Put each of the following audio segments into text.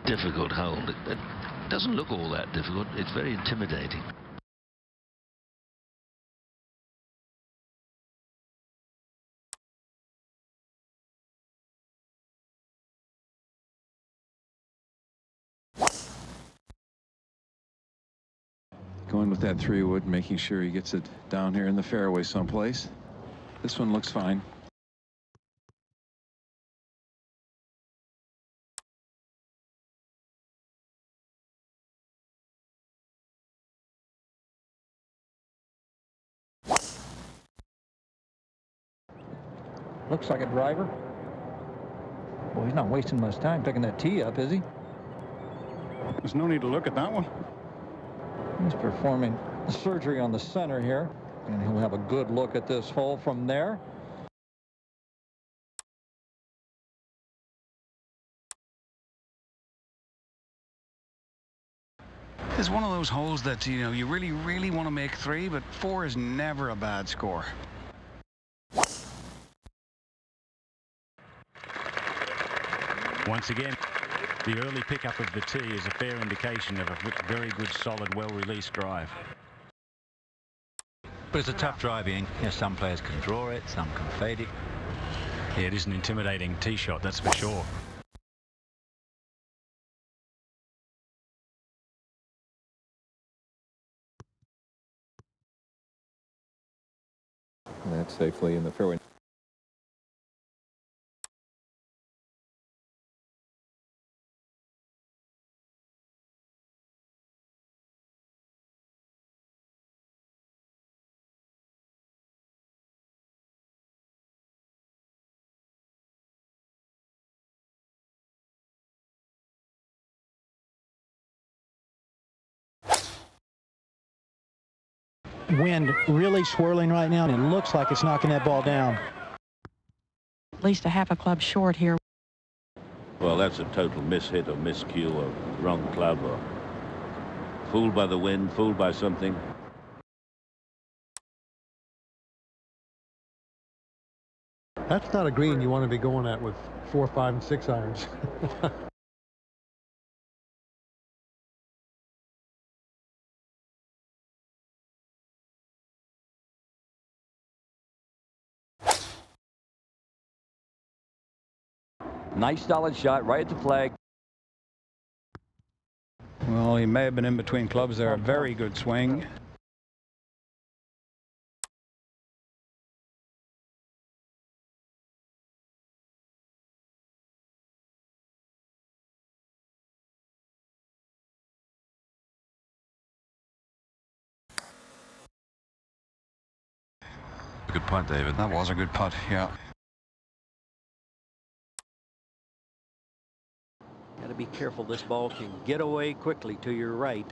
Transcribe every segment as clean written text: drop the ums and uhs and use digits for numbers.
difficult hole. It doesn't look all that difficult. It's very intimidating. Going with that 3-wood, making sure he gets it down here in the fairway someplace. This one looks fine. Looks like a driver. Well, he's not wasting much time picking that tee up, is he? There's no need to look at that one. He's performing surgery on the center here, and he'll have a good look at this hole from there. It's one of those holes that, you know, you really want to make 3, but 4 is never a bad score. Once again, the early pickup of the tee is a fair indication of a very good, solid, well-released drive. But it's a tough drive in. You know, some players can draw it, some can fade it. Yeah, it is an intimidating tee shot, that's for sure. That's safely in the fairway. Wind really swirling right now, and it looks like it's knocking that ball down. At least a half a club short here. Well, that's a total mishit or miscue or wrong club or fooled by the wind, fooled by something. That's not a green you want to be going at with 4, 5, and 6 irons. Nice solid shot right at the flag. Well, he may have been in between clubs there. A very good swing. Good putt, David. That was a good putt, yeah. Got to be careful. This ball can get away quickly to your right.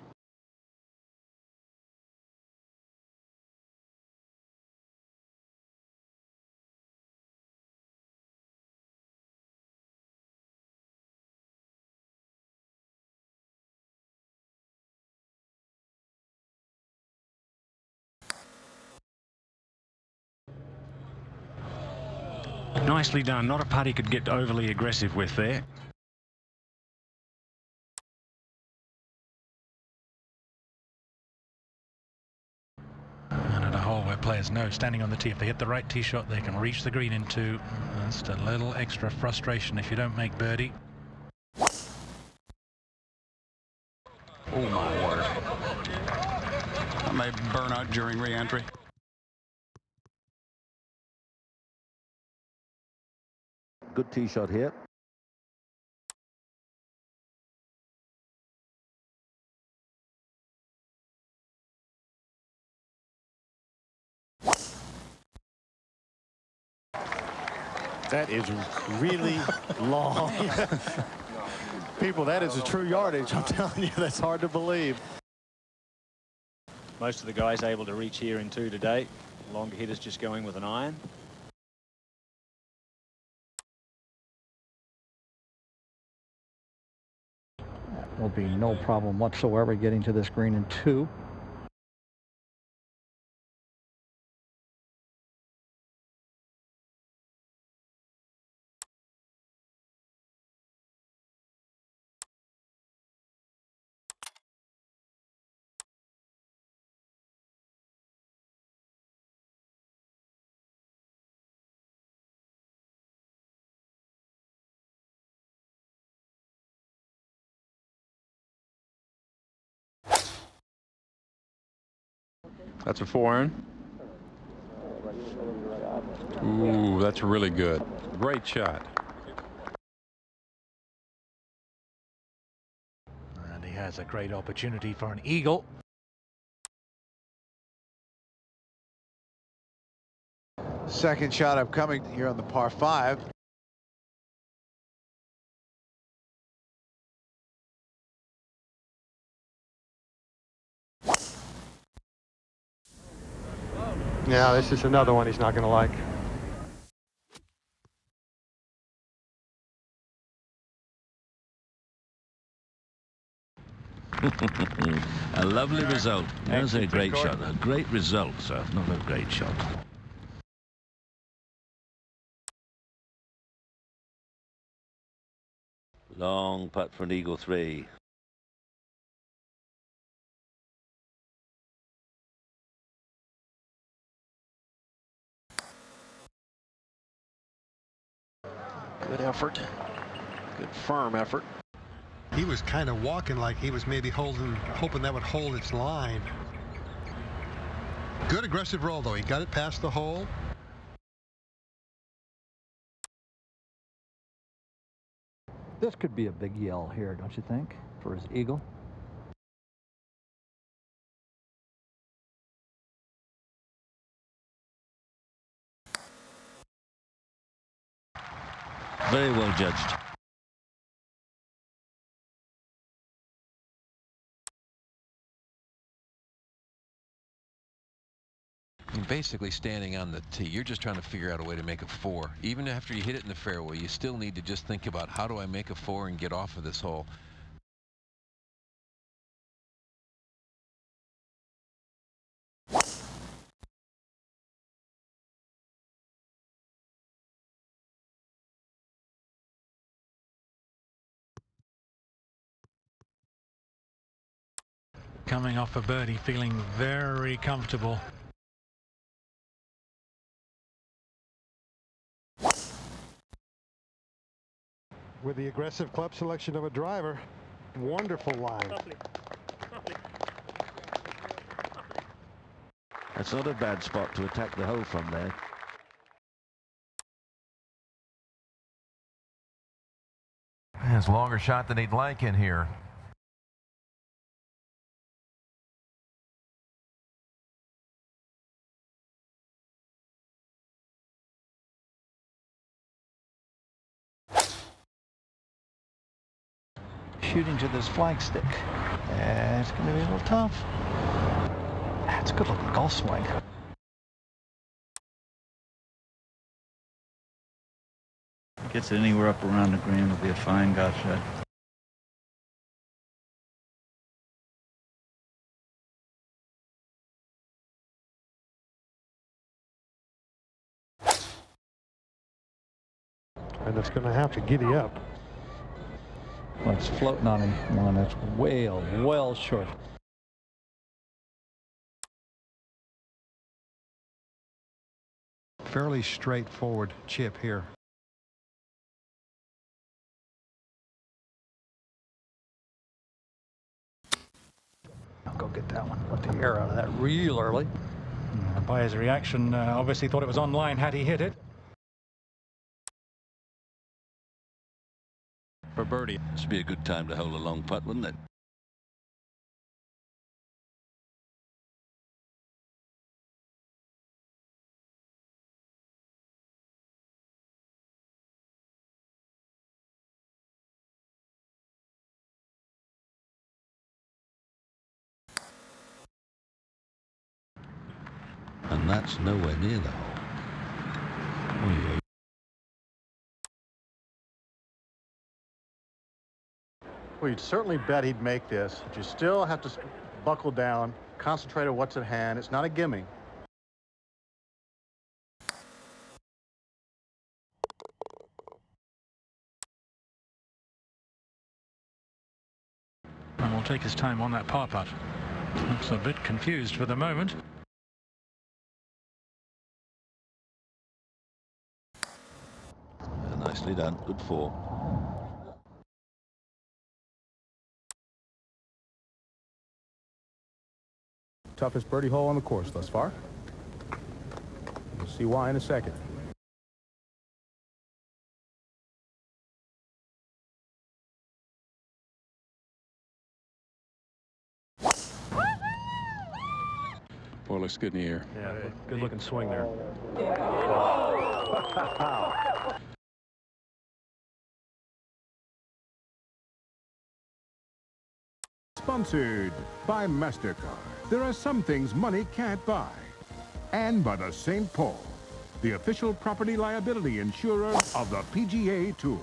Nicely done. Not a putt he could get overly aggressive with there. And at a hole where players know, standing on the tee, if they hit the right tee shot, they can reach the green in 2. Just a little extra frustration if you don't make birdie. Oh, my word. That may burn out during re-entry. Good tee shot here. That is really long. People, that is a true yardage. I'm telling you, that's hard to believe. Most of the guys able to reach here in 2 today. Longer hitters just going with an iron. Will be no problem whatsoever getting to this green in 2. That's a 4-iron. Ooh, that's really good. Great shot. And he has a great opportunity for an eagle. Second shot upcoming here on the par 5. Yeah, this is another one he's not going to like. A lovely result. That's a great shot. A great result, sir. Not a great shot. Long putt for an eagle 3. Good effort. Good firm effort. He was kind of walking like he was maybe hoping that would hold its line. Good aggressive roll, though. He got it past the hole. This could be a big yell here, don't you think, for his eagle? Very well judged. You're basically standing on the tee. You're just trying to figure out a way to make a 4. Even after you hit it in the fairway, you still need to just think about, how do I make a 4 and get off of this hole? Coming off a birdie, feeling very comfortable. With the aggressive club selection of a driver, wonderful line. That's not a bad spot to attack the hole from there. It's a longer shot than he'd like in here. Shooting to this flagstick. It's going to be a little tough. That's a good looking golf swing. Gets it anywhere up around the green, will be a fine golf shot. And it's going to have to giddy up. Well, it's floating on him. One that's well short. Fairly straightforward chip here. I'll go get that one. Let the air out of that real early. By his reaction, obviously thought it was online had he hit it. For birdie. This would be a good time to hold a long putt, wouldn't it? And that's nowhere near the hole. Oh, yeah. Well, you'd certainly bet he'd make this, but you still have to buckle down, concentrate on what's at hand. It's not a gimme. And we'll take his time on that par putt. Looks a bit confused for the moment. Nicely done. Good form. toughest birdie hole on the course thus far. We'll see why in a second. Boy, looks good in the air. Yeah, good looking swing there. Sponsored by MasterCard. There are some things money can't buy. And by the St. Paul, the official property liability insurer of the PGA Tour.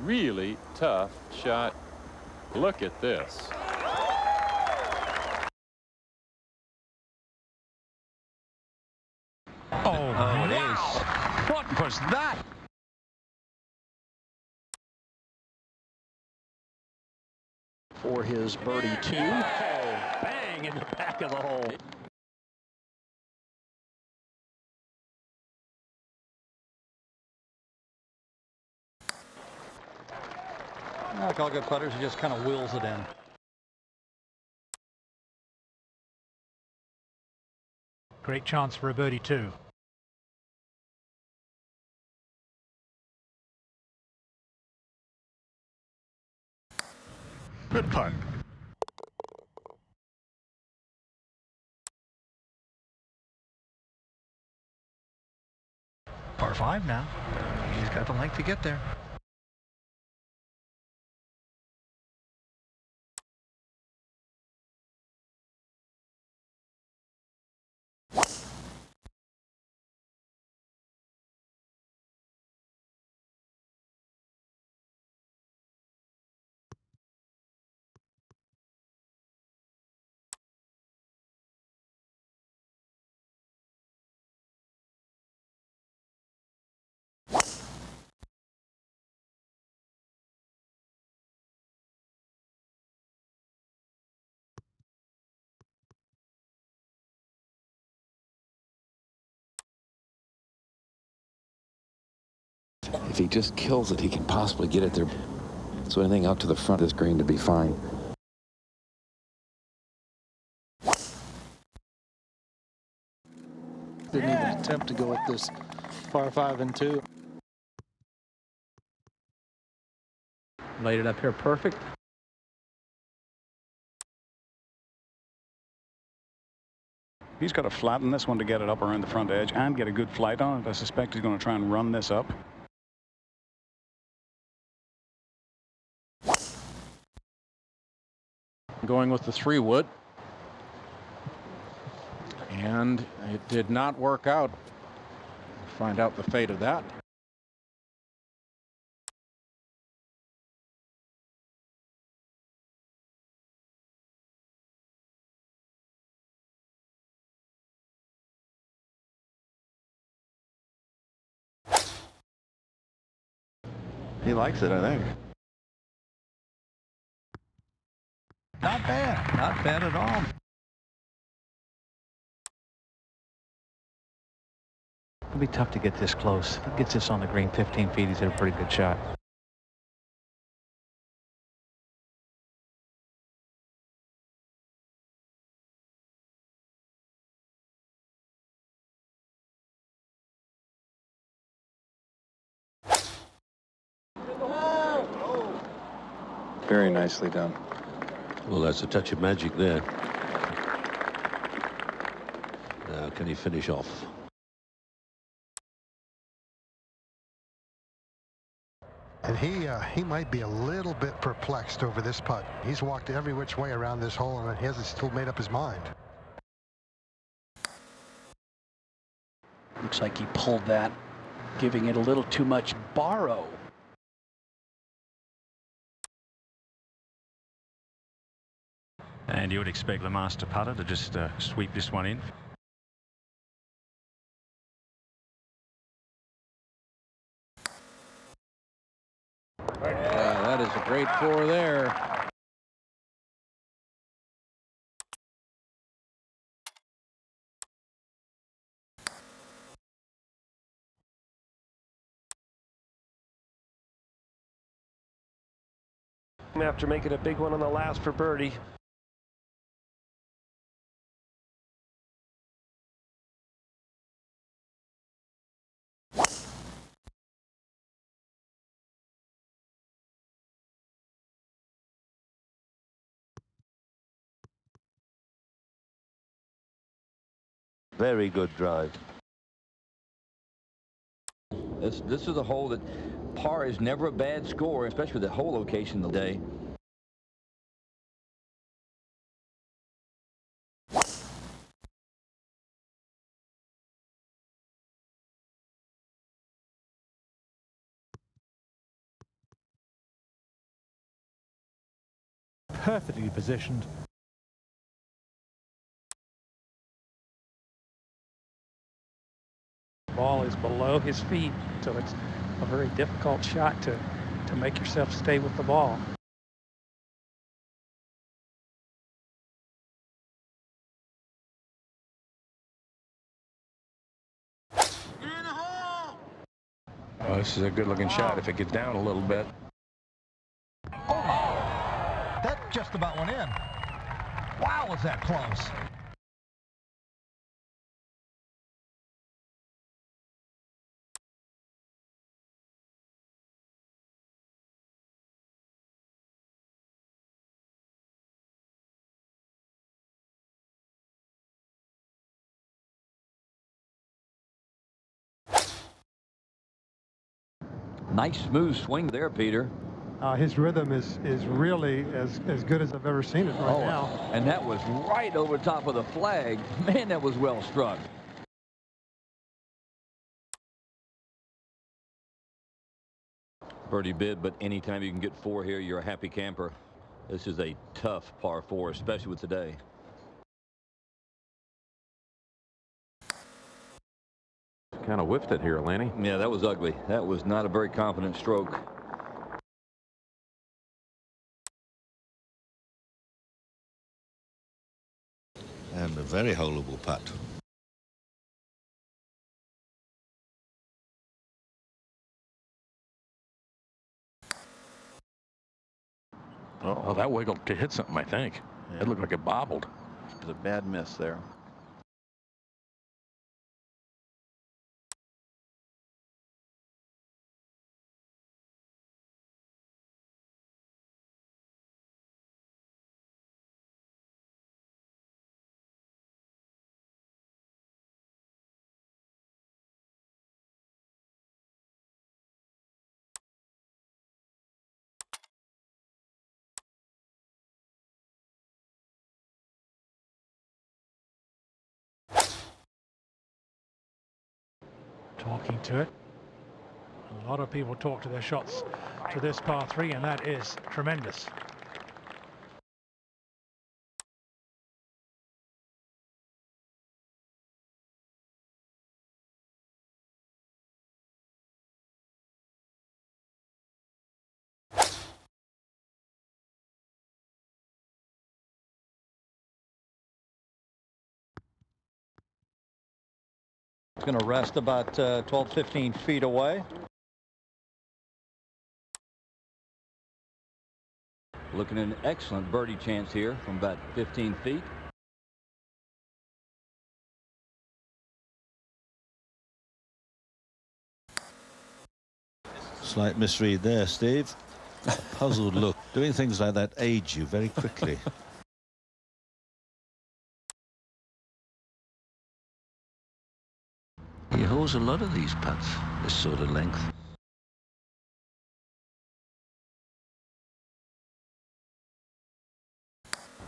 Really tough shot. Look at this. Oh, it is. What was that? For his birdie 2. Oh, bang in the back of the hole. Like all good putters, he just kind of wheels it in. Great chance for a birdie 2. Good putt. Par 5 now. He's got the length to get there. If he just kills it, he can possibly get it there. So anything out to the front of this green to be fine. Didn't even attempt to go with this par 5 and 2. Laid it up here perfect. He's got to flatten this one to get it up around the front edge and get a good flight on it. I suspect he's going to try and run this up. Going with the 3-wood. And it did not work out. We'll find out the fate of that. He likes it, I think. Not bad. Not bad at all. It'll be tough to get this close. If he gets this on the green 15 feet, he's hit a pretty good shot. Very nicely done. Well, that's a touch of magic there. Now, can he finish off? And he might be a little bit perplexed over this putt. He's walked every which way around this hole, and he hasn't still made up his mind. Looks like he pulled that, giving it a little too much borrow. And you would expect the master putter to just sweep this one in. That is a great 4 there. After making a big one on the last for birdie. Very good drive. This is a hole that par is never a bad score, especially with the hole location of the day. Perfectly positioned. Ball is below his feet, so it's a very difficult shot to make yourself stay with the ball. Oh, this is a good-looking shot if it gets down a little bit. That just about went in. Wow, was that close. Nice smooth swing there, Peter. His rhythm is really as good as I've ever seen it right now. And that was right over top of the flag. Man, that was well struck. Birdie bid, but anytime you can get 4 here, you're a happy camper. This is a tough par 4, especially with today. Kind of whiffed it here, Lanny. Yeah, that was ugly. That was not a very confident stroke. And a very holeable putt. Oh, that wiggled to hit something, I think. It looked like it bobbled. It was a bad miss there. Talking to it. A lot of people talk to their shots to this par 3, and that is tremendous. It's going to rest about 12, 15 feet away. Looking at an excellent birdie chance here from about 15 feet. Slight misread there, Steve. A puzzled look. Doing things like that age you very quickly. He holds a lot of these putts, this sort of length.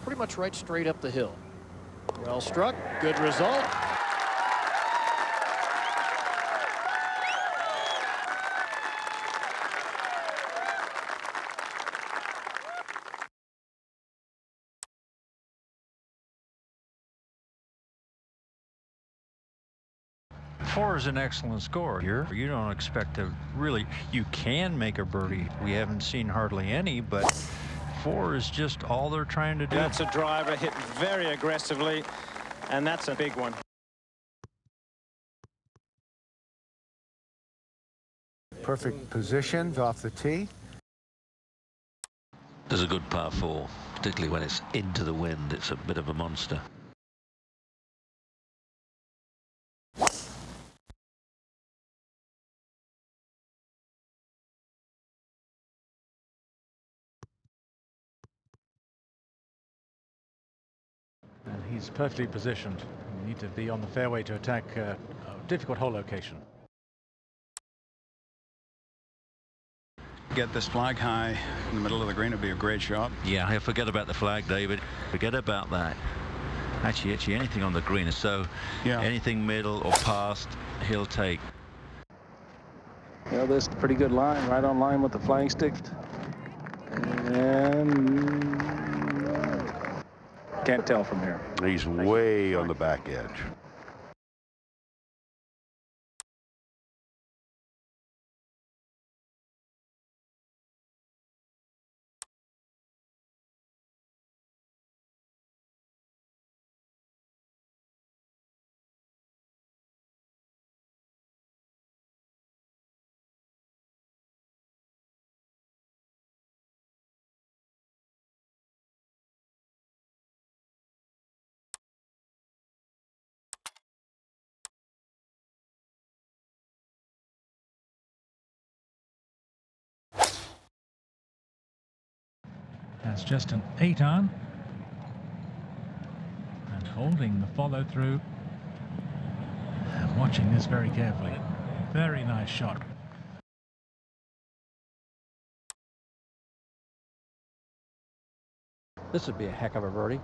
Pretty much right straight up the hill. Well struck, good result. Four is an excellent score here. You don't expect to really, you can make a birdie. We haven't seen hardly any, but 4 is just all they're trying to do. That's a driver hit very aggressively, and that's a big one. Perfect positions off the tee. There's a good par 4, particularly when it's into the wind. It's a bit of a monster. And he's perfectly positioned. Need to be on the fairway to attack a difficult hole location. Get this flag high in the middle of the green would be a great shot. Yeah, forget about the flag, David. Forget about that. Actually, anything on the green. So anything middle or past, he'll take. Well, this is a pretty good line, right on line with the flag stick. And can't tell from here. He's way on the back edge. That's just an 8-iron. And holding the follow through. And watching this very carefully. Very nice shot. This would be a heck of a birdie.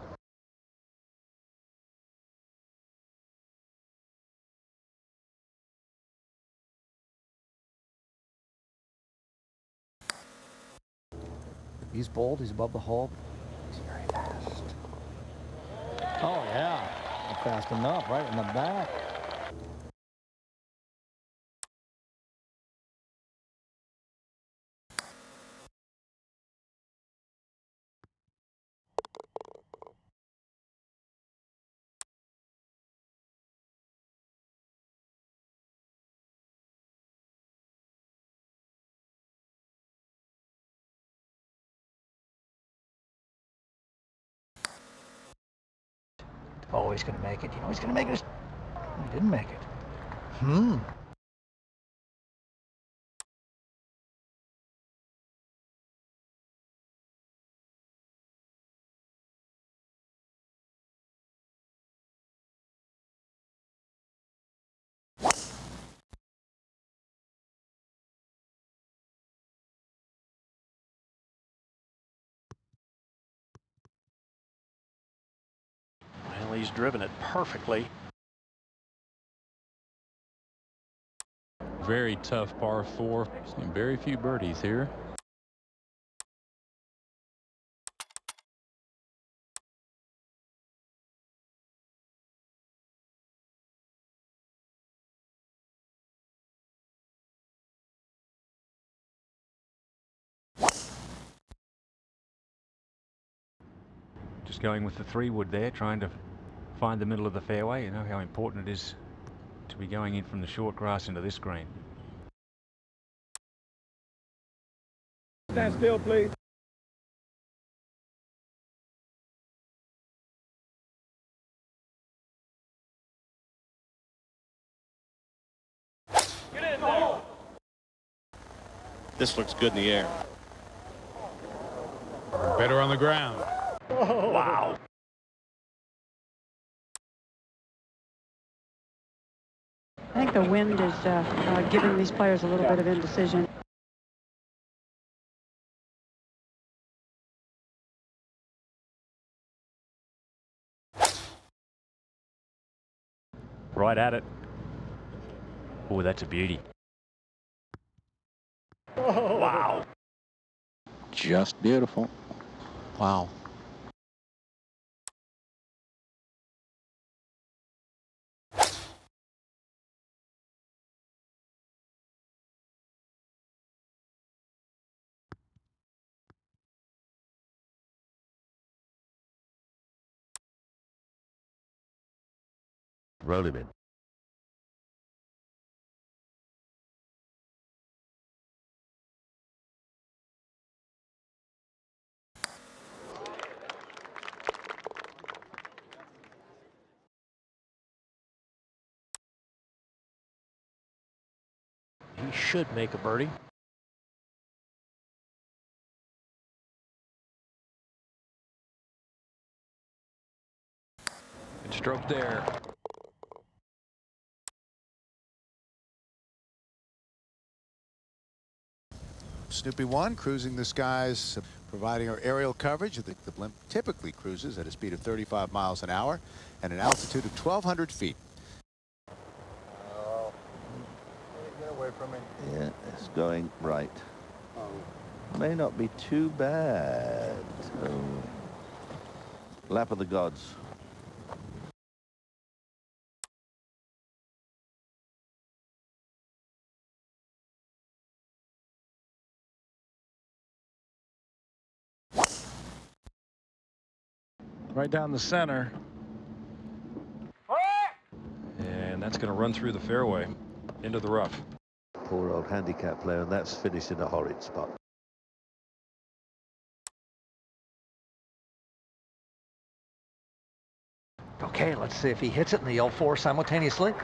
He's bold. He's above the hole. He's very fast. Oh, yeah. Not fast enough. Right in the back. Oh, he's going to make it. You know, he's going to make it. He didn't make it. Well, he's driven it perfectly. Very tough par 4. Seen very few birdies here. Just going with the 3-wood there, trying to find the middle of the fairway. You know how important it is to be going in from the short grass into this green. Stand still, please. This looks good in the air. Better on the ground. Oh, wow. I think the wind is giving these players a little bit of indecision. Right at it. Oh, that's a beauty. Oh, wow. Just beautiful. Wow. Roll him in. He should make a birdie. Good stroke there. Snoopy 1 cruising the skies, providing our aerial coverage. The blimp typically cruises at a speed of 35 miles an hour and an altitude of 1,200 feet. Oh, get away from me. Yeah, it's going right. May not be too bad. Oh. Lap of the gods. Right down the center. And that's going to run through the fairway into the rough. Poor old handicap player, and that's finished in a horrid spot. Okay, let's see if he hits it in the L4 simultaneously.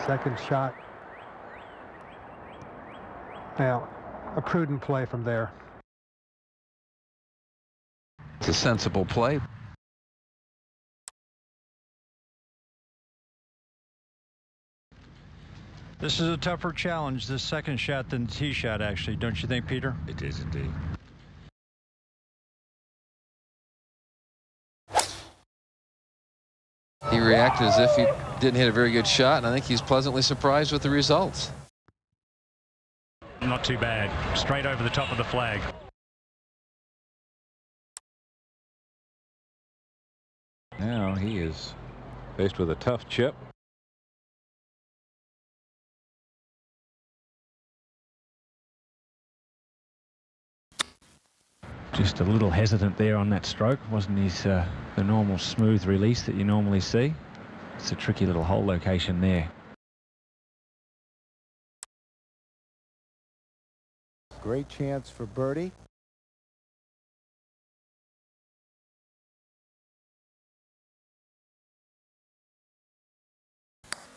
Second shot. Now, a prudent play from there. It's a sensible play. This is a tougher challenge, this second shot, than the tee shot, actually. Don't you think, Peter? It is indeed. He reacted as if he didn't hit a very good shot, and I think he's pleasantly surprised with the results. Not too bad. Straight over the top of the flag. Now he is faced with a tough chip. Just a little hesitant there on that stroke. Wasn't his the normal smooth release that you normally see. It's a tricky little hole location there. Great chance for birdie.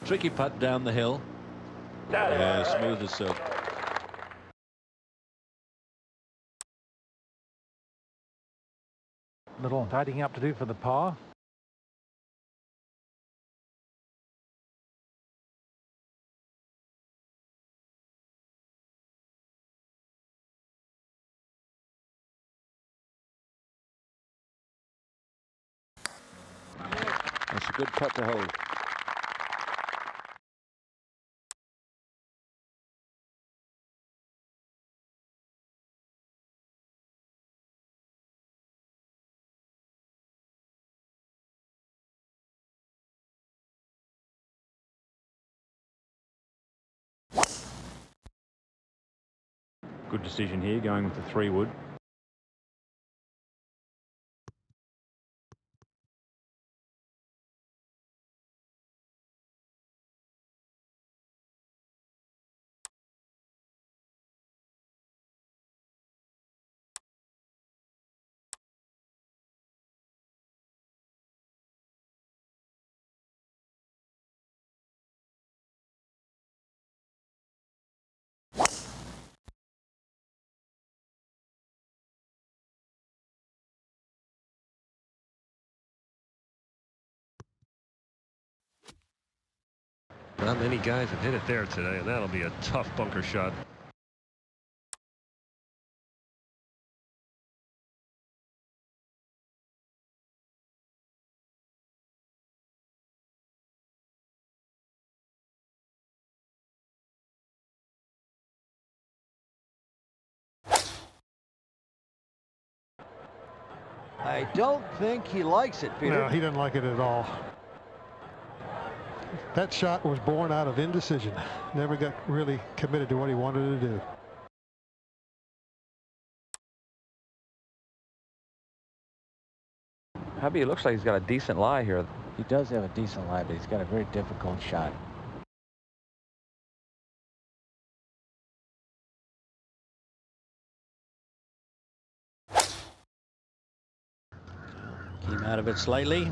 Tricky putt down the hill. Yeah, smooth as silk. Little tidying up to do for the par. That's a good putt to hold. Good decision here, going with the 3-wood. Not many guys have hit it there today, and that'll be a tough bunker shot. I don't think he likes it, Peter. No, he doesn't like it at all. That shot was born out of indecision. Never got really committed to what he wanted to do. Hubby, it looks like he's got a decent lie here. He does have a decent lie, but he's got a very difficult shot. Came out of it slightly.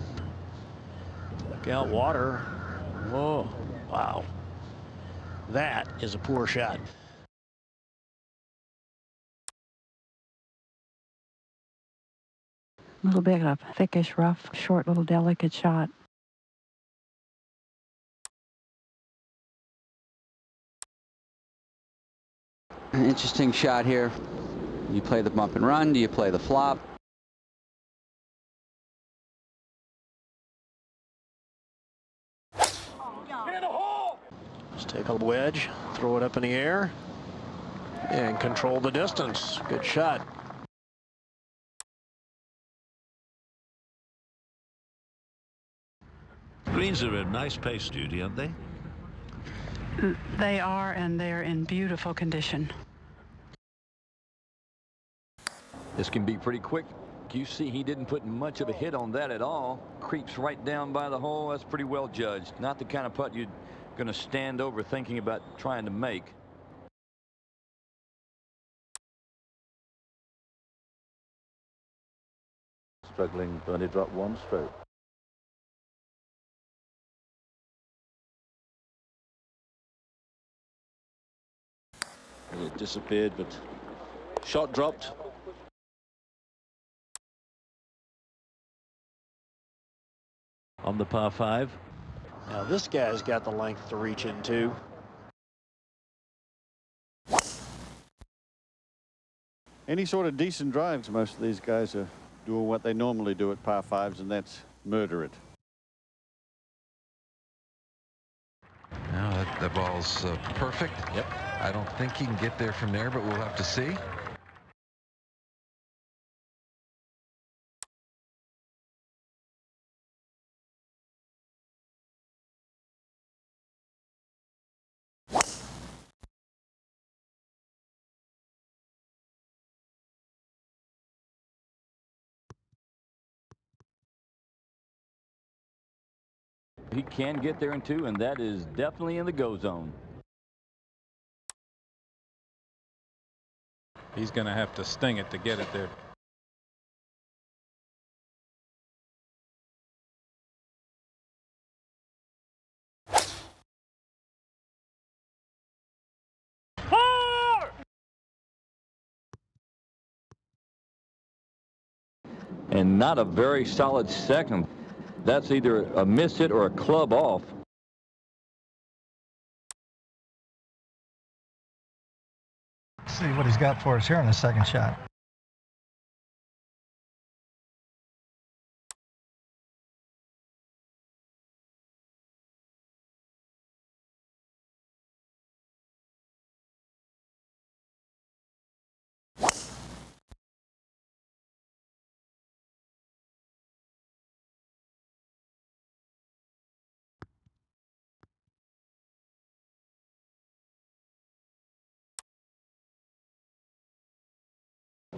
Look out, water. Whoa. Wow. That is a poor shot. A little bit of thickish, rough, short, little delicate shot. An interesting shot here. You play the bump and run. Do you play the flop? Just take a wedge, throw it up in the air, and control the distance. Good shot. Greens are a nice pace, Judy, aren't they? They are, and they're in beautiful condition. This can be pretty quick. You see he didn't put much of a hit on that at all. Creeps right down by the hole. That's pretty well judged. Not the kind of putt you're going to stand over thinking about trying to make. Struggling to only drop one stroke. It disappeared, but shot dropped. On the par 5. Now this guy's got the length to reach into. Any sort of decent drives, most of these guys are doing what they normally do at par 5s, and that's murder it. Now that ball's perfect. Yep. I don't think he can get there from there, but we'll have to see. He can get there in 2, and that is definitely in the go zone. He's going to have to sting it to get it there. And not a very solid second. That's either a miss hit or a club off. See what he's got for us here on the second shot.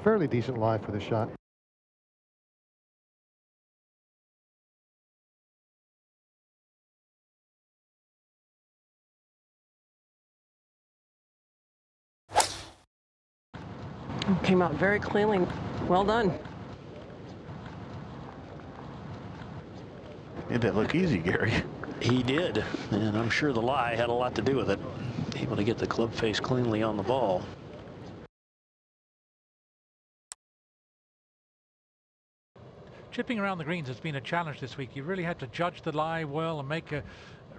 Fairly decent lie for the shot. Came out very cleanly. Well done. Made that look easy, Gary. He did, and I'm sure the lie had a lot to do with it. Able to get the club face cleanly on the ball. Chipping around the greens has been a challenge this week. You really had to judge the lie well and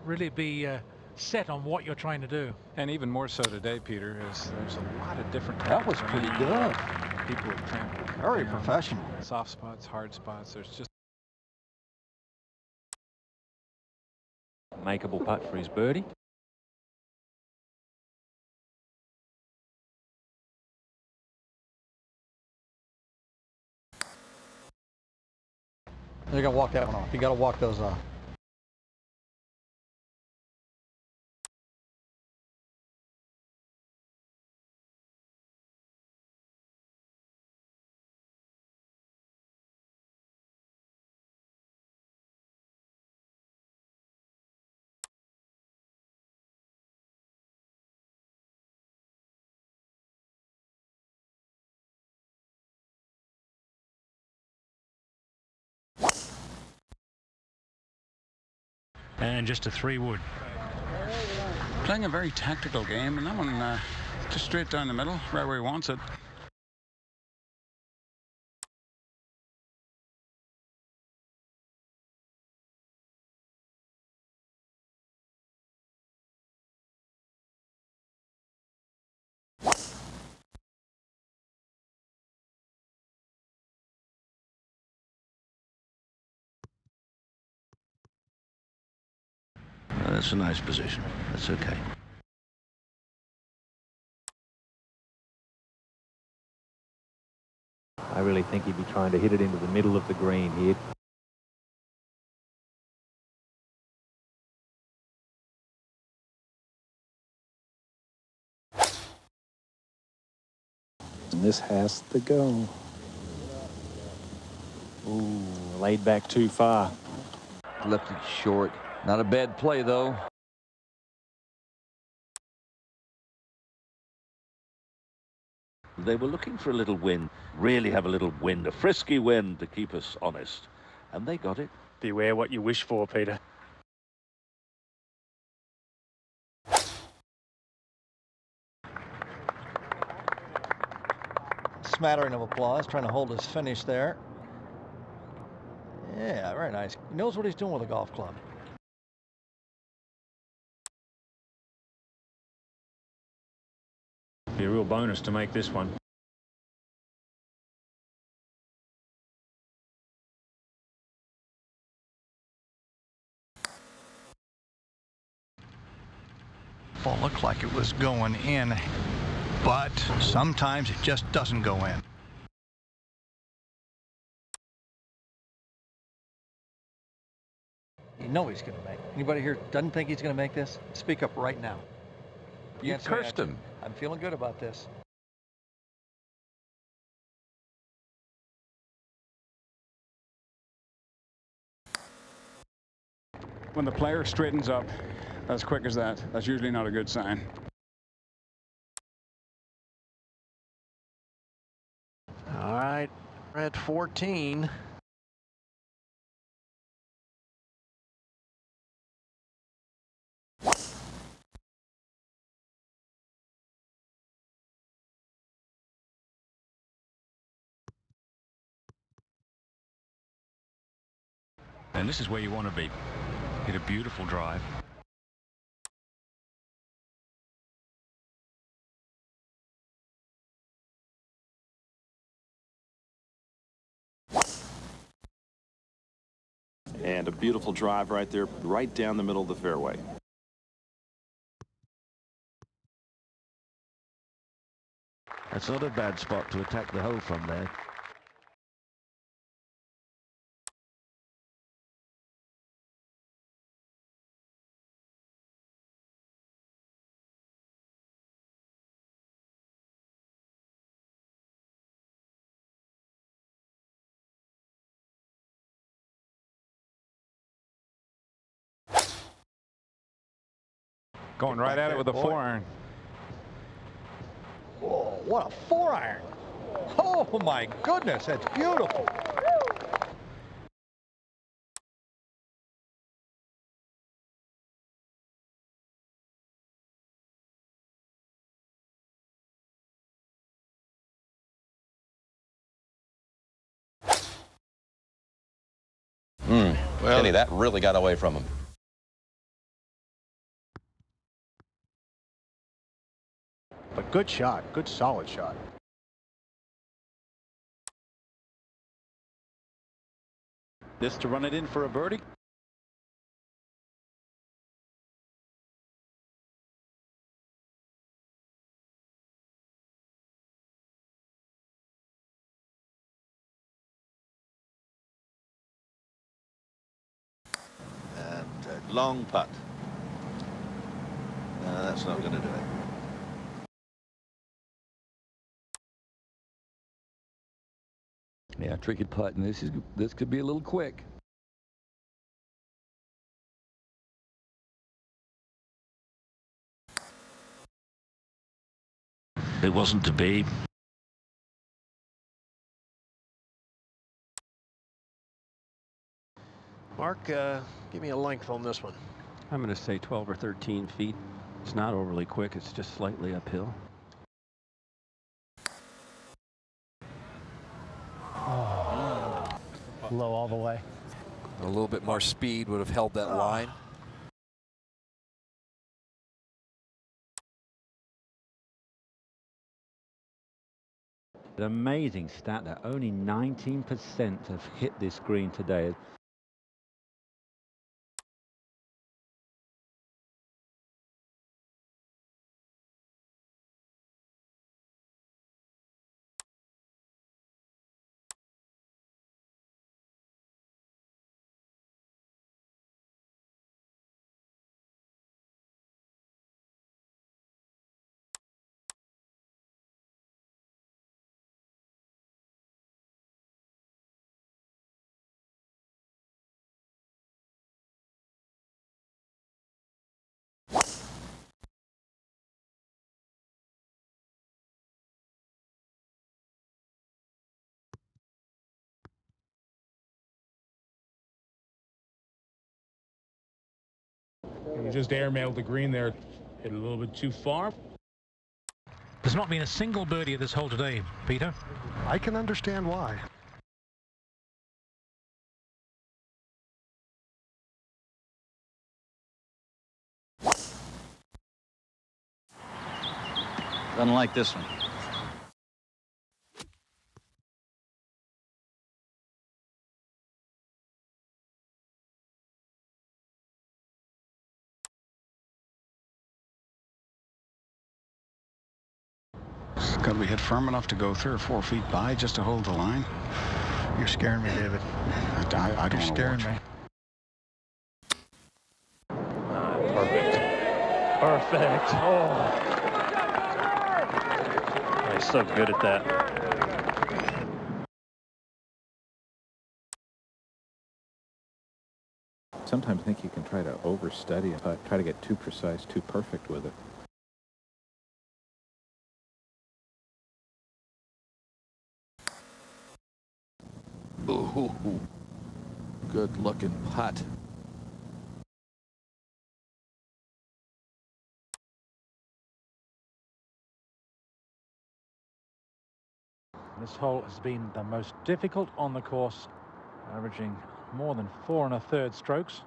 really be set on what you're trying to do. And even more so today, Peter, is there's a lot of different That was pretty good. People with temper. Very professional. Soft spots, hard spots. There's just makeable putt for his birdie. You got to walk that one off. You got to walk those off. And just a 3-wood. Playing a very tactical game, and that one just straight down the middle, right where he wants it. That's a nice position. That's okay. I really think he'd be trying to hit it into the middle of the green here. And this has to go. Ooh, laid back too far. Left it short. Not a bad play, though. They were looking for a little wind, really have a little wind, a frisky wind to keep us honest. And they got it. Beware what you wish for, Peter. Smattering of applause, trying to hold his finish there. Yeah, very nice. He knows what he's doing with a golf club. Be a real bonus to make this one. Ball looked like it was going in, but sometimes it just doesn't go in. You know he's going to make it. Anybody here doesn't think he's going to make this? Speak up right now. You cursed him. I'm feeling good about this. When the player straightens up as quick as that, that's usually not a good sign. All right, we're at 14. And this is where you want to be. Hit a beautiful drive. And a beautiful drive right there, right down the middle of the fairway. That's not a bad spot to attack the hole from there. Going right at it with a 4-iron. Oh, what a 4-iron. Oh, my goodness, that's beautiful. Well, Kenny, that really got away from him. But good shot, good solid shot. This to run it in for a birdie. And a long putt. That's not going to do it. Yeah, tricky putt, and this could be a little quick. It wasn't to be. Mark, give me a length on this one. I'm going to say 12 or 13 feet. It's not overly quick. It's just slightly uphill. Oh. Low all the way. A little bit more speed would have held that line. An amazing stat that only 19% have hit this green today. You just airmailed the green there. Hit a little bit too far. There's not been a single birdie at this hole today, Peter. I can understand why. Doesn't like this one. Could we hit firm enough to go 3 or 4 feet by just to hold the line? You're scaring me, David. I don't You're scaring me. Perfect. Perfect. Oh. He's so good at that. Sometimes I think you can try to overstudy it, try to get too precise, too perfect with it. Ooh, good looking putt. This hole has been the most difficult on the course, averaging more than 4 1/3 strokes.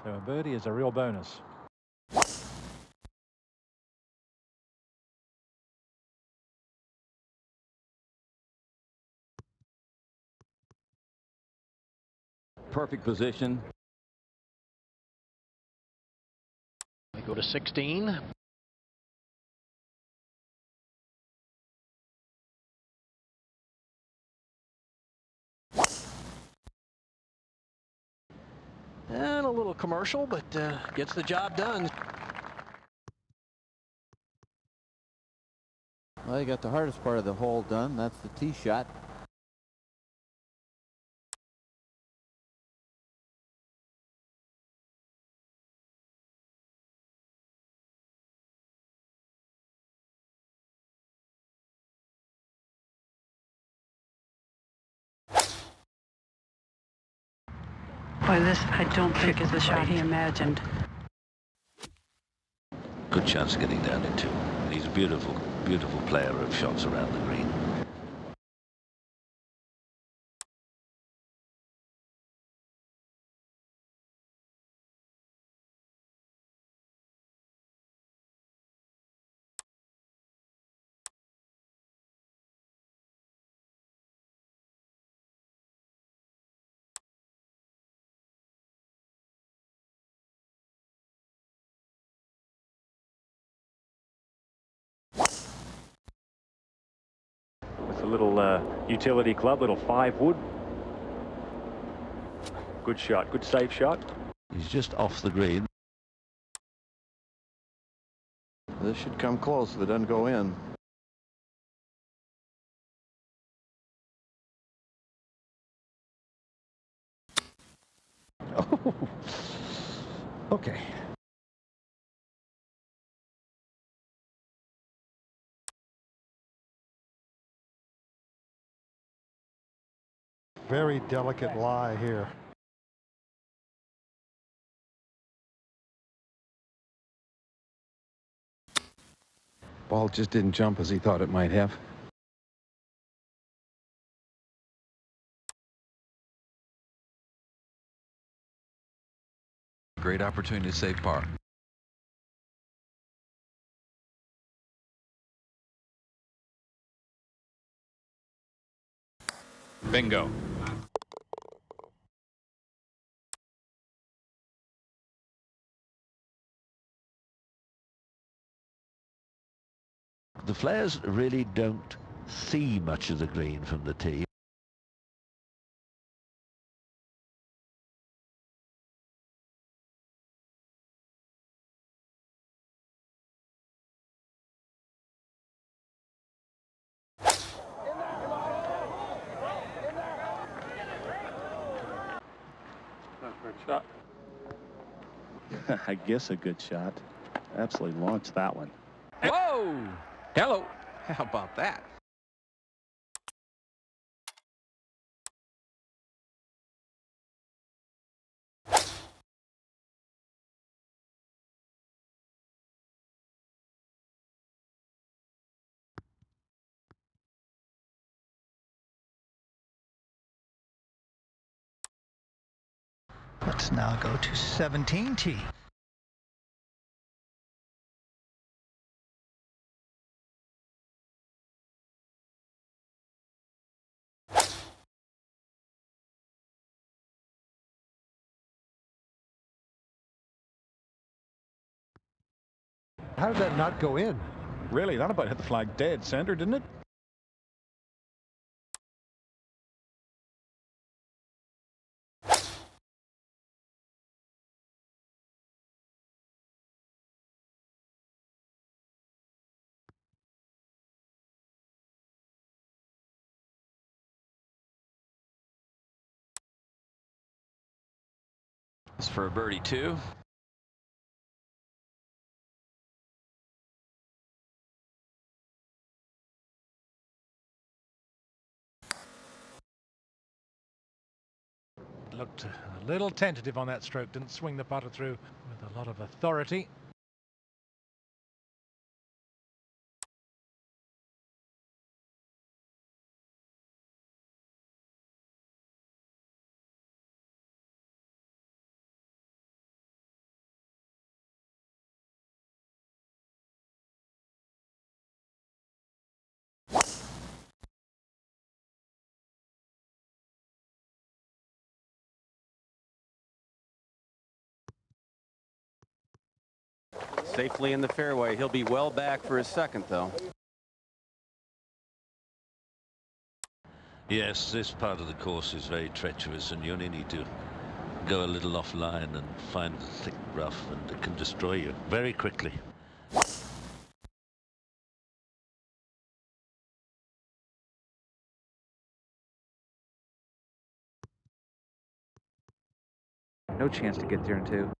So a birdie is a real bonus. Perfect position. We go to 16. And a little commercial, but gets the job done. Well, you got the hardest part of the hole done. That's the tee shot. Boy, this I don't think is the shot he imagined. Good chance of getting down into. He's a beautiful, beautiful player of shots around the green. With a little utility club, little 5-wood. Good shot, good safe shot. He's just off the green. This should come close if it doesn't go in. Oh. Okay. Very delicate lie here. Ball just didn't jump as he thought it might have. Great opportunity to save par. Bingo. The players really don't see much of the green from the tee. Shot. I guess a good shot. Absolutely launched that one. Whoa! Hello. How about that? Let's now go to 17 tee. How did that not go in? Really, that about hit the flag dead center, didn't it? It's for a birdie 2. Looked a little tentative on that stroke, didn't swing the putter through with a lot of authority. Safely in the fairway. He'll be well back for his second, though. Yes, this part of the course is very treacherous, and you only need to go a little offline and find the thick rough, and it can destroy you very quickly. No chance to get there in 2.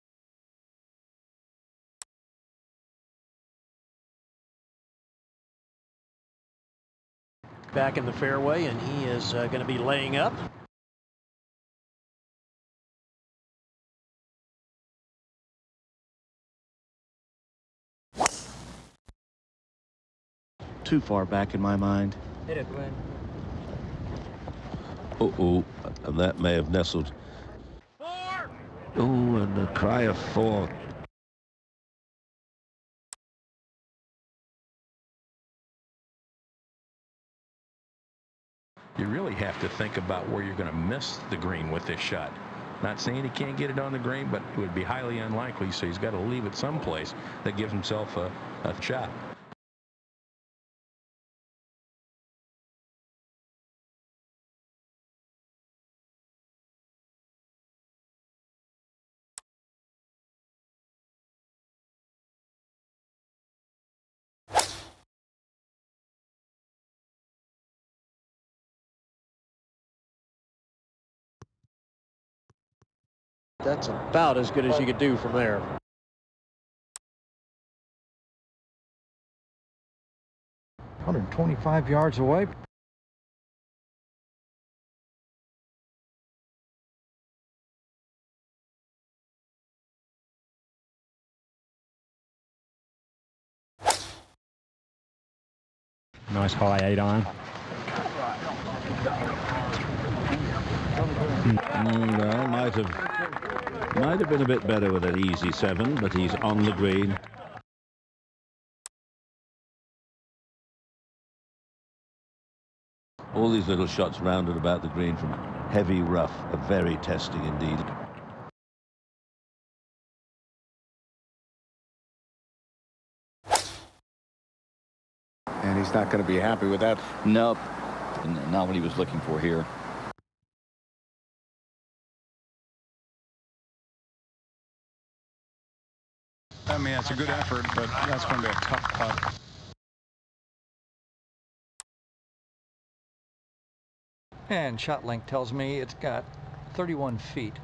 Back in the fairway, and he is going to be laying up. Too far back in my mind. Hit it, Glenn. Uh-oh, and that may have nestled. 4! Oh, and a cry of 4. You really have to think about where you're going to miss the green with this shot. Not saying he can't get it on the green, but it would be highly unlikely, so he's got to leave it someplace that gives himself a shot. That's about as good as you could do from there. $125 yards away. Nice high 8-iron. Well, might have been a bit better with an easy 7, but he's on the green. All these little shots rounded about the green from heavy rough are very testing indeed. And he's not going to be happy with that. Nope. Not what he was looking for here. I mean, it's a good effort, but that's going to be a tough putt. And shot length tells me it's got 31 feet.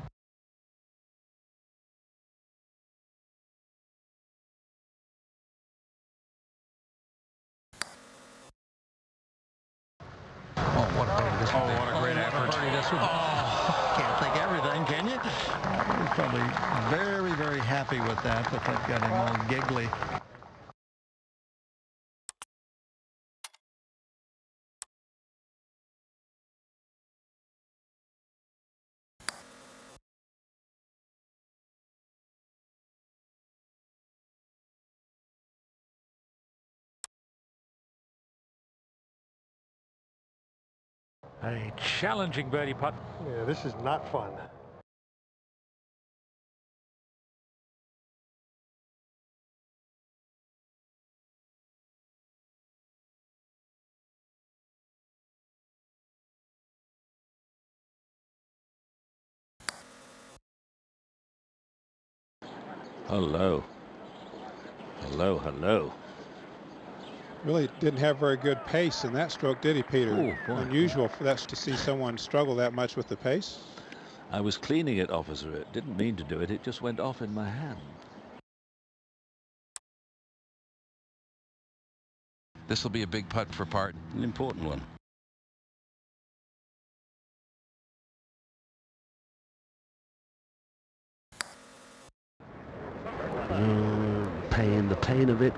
Oh, what a birdie this would be. Oh, what a great effort. What a birdie this would be. Oh, can't think everything, can you? He's probably very, very happy with that, but that got him all giggly. A challenging birdie putt. Yeah, this is not fun. Hello. Hello, hello. Really didn't have very good pace in that stroke, did he, Peter? Ooh, boy. Unusual for that to see someone struggle that much with the pace. I was cleaning it, officer. It didn't mean to do it. It just went off in my hand. This will be a big putt for Part. An important one. The pain of it.